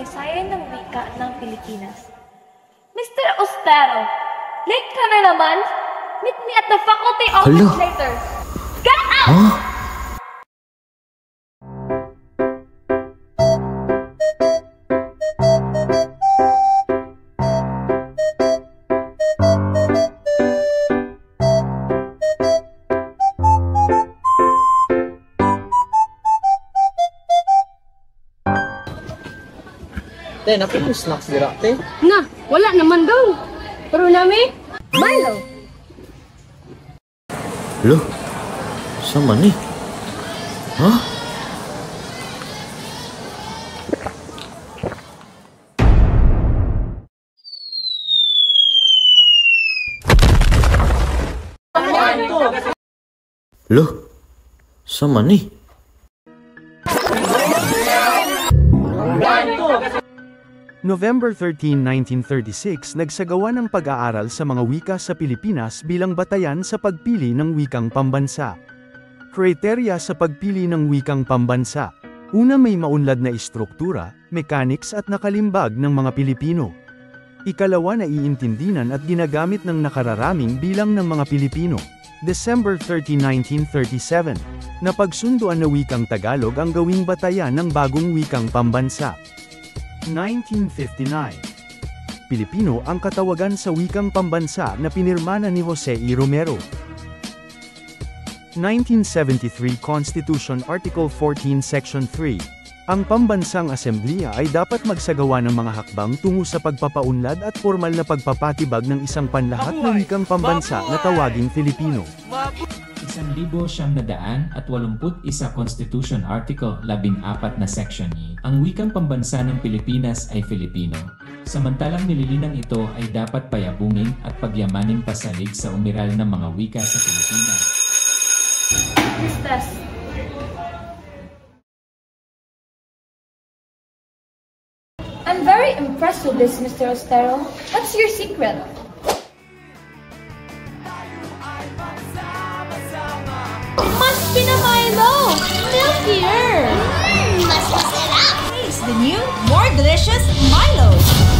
kasaysayan ng wika ng Pilipinas. Mr. Ostero, late ka na naman? Meet me at the faculty office later. Get out! Huh? Te, napi mo snacks dira, te? Na, wala naman daw. Pero nami, Milo. Loh, sama nih? Hah? Loh, sama nih? November 13, 1936, nagsagawa ng pag-aaral sa mga wika sa Pilipinas bilang batayan sa pagpili ng wikang pambansa. Kriteria sa pagpili ng wikang pambansa. Una, may maunlad na istruktura, mechanics at nakalimbag ng mga Pilipino. Ikalawa, naiintindihan at ginagamit ng nakararaming bilang ng mga Pilipino. December 30, 1937, napagsunduan na wikang Tagalog ang gawing batayan ng bagong wikang pambansa. 1959. Pilipino ang katawagan sa wikang pambansa na pinirmana ni Jose E. Romero. 1973 Constitution Article 14 Section 3. Ang pambansang asamblea ay dapat magsagawa ng mga hakbang tungo sa pagpapaunlad at formal na pagpapatibag ng isang panlahat na wikang pambansa na tawaging Filipino. 1981 Constitution Article 14 na Section E. Ang wikang pambansa ng Pilipinas ay Filipino. Samantalang nililinang ito ay dapat payabungin at pagyamaning pasalig sa umiral ng mga wika sa Pilipinas. I'm very impressed with this, Mr. Ostero. What's your secret? Must be na Milo! Milkier! Mas masarap! Taste the new, more delicious Milo!